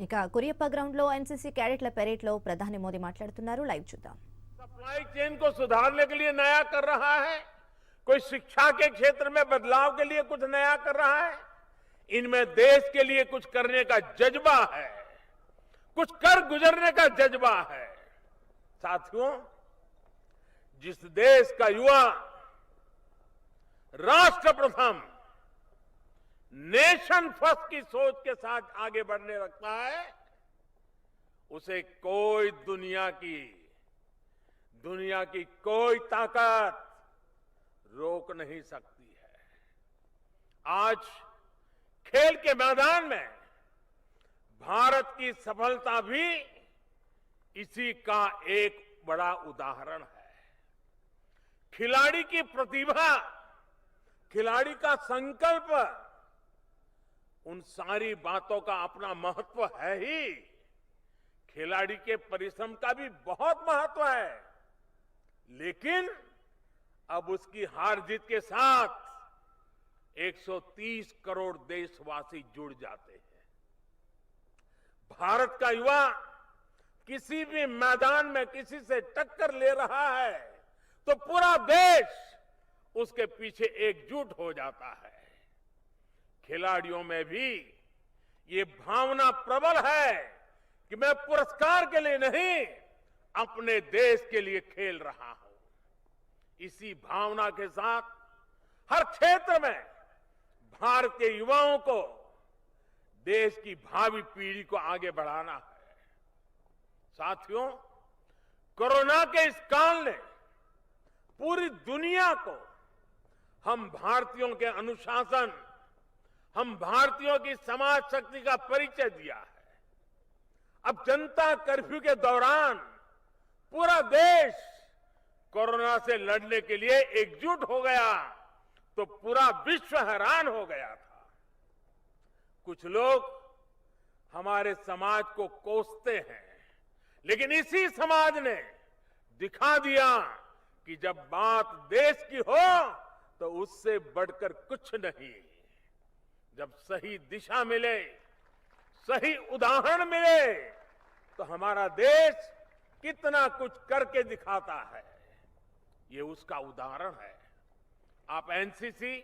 ఇక కురియప్ప గ్రౌండ్ లో NCC క్యాడెట్ల parade లో ప్రధాని మోదీ మాట్లాడుతున్నారు. లైవ్ చూద్దాం. सप्लाई चेन को सुधारने के लिए नया कर रहा है, कोई शिक्षा के क्षेत्र में बदलाव के लिए कुछ नया कर रहा है। इनमें देश के लिए कुछ करने का जज्बा है, कुछ कर गुजरने का जज्बा है। साथियों, जिस देश का युवा राष्ट्र प्रथम नेशन फर्स्ट की सोच के साथ आगे बढ़ने लगता है, उसे कोई दुनिया की कोई ताकत रोक नहीं सकती है। आज खेल के मैदान में भारत की सफलता भी इसी का एक बड़ा उदाहरण है। खिलाड़ी की प्रतिभा, खिलाड़ी का संकल्प, उन सारी बातों का अपना महत्व है ही। खिलाड़ी के परिश्रम का भी बहुत महत्व है, लेकिन अब उसकी हार जीत के साथ 130 करोड़ देशवासी जुड़ जाते हैं। भारत का युवा किसी भी मैदान में किसी से टक्कर ले रहा है तो पूरा देश उसके पीछे एकजुट हो जाता है। खिलाड़ियों में भी ये भावना प्रबल है कि मैं पुरस्कार के लिए नहीं, अपने देश के लिए खेल रहा हूं। इसी भावना के साथ हर क्षेत्र में भारत के युवाओं को, देश की भावी पीढ़ी को आगे बढ़ाना है। साथियों, कोरोना के इस काल ने पूरी दुनिया को हम भारतीयों के अनुशासन, हम भारतीयों की समाज शक्ति का परिचय दिया है। अब जनता कर्फ्यू के दौरान पूरा देश कोरोना से लड़ने के लिए एकजुट हो गया तो पूरा विश्व हैरान हो गया था। कुछ लोग हमारे समाज को कोसते हैं, लेकिन इसी समाज ने दिखा दिया कि जब बात देश की हो तो उससे बढ़कर कुछ नहीं। जब सही दिशा मिले, सही उदाहरण मिले, तो हमारा देश कितना कुछ करके दिखाता है। ये उसका उदाहरण है। आप एनसीसी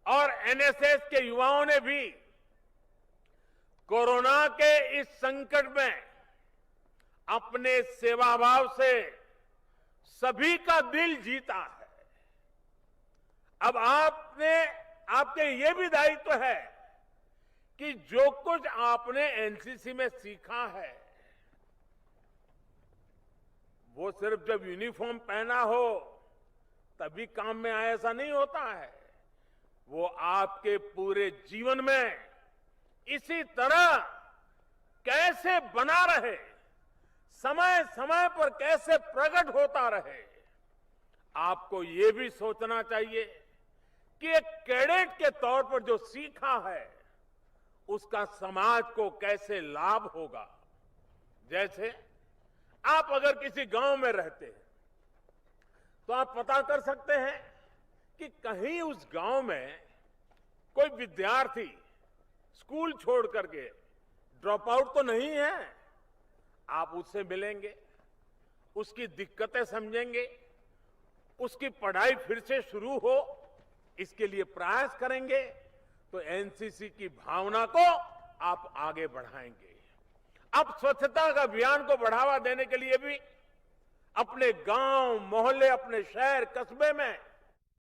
और एनएसएस के युवाओं ने भी कोरोना के इस संकट में अपने सेवाभाव से सभी का दिल जीता है। अब आपके ये भी दायित्व है कि जो कुछ आपने एनसीसी में सीखा है, वो सिर्फ जब यूनिफॉर्म पहना हो तभी काम में आए, ऐसा नहीं होता है। वो आपके पूरे जीवन में इसी तरह कैसे बना रहे, समय समय पर कैसे प्रकट होता रहे। आपको ये भी सोचना चाहिए कि एक कैडेट के तौर पर जो सीखा है उसका समाज को कैसे लाभ होगा। जैसे आप अगर किसी गांव में रहते हैं तो आप पता कर सकते हैं कि कहीं उस गांव में कोई विद्यार्थी स्कूल छोड़ करके ड्रॉप आउट तो नहीं है। आप उससे मिलेंगे, उसकी दिक्कतें समझेंगे, उसकी पढ़ाई फिर से शुरू हो इसके लिए प्रयास करेंगे, तो एनसीसी की भावना को आप आगे बढ़ाएंगे। अब स्वच्छता का अभियान को बढ़ावा देने के लिए भी अपने गांव, मोहल्ले, अपने शहर, कस्बे में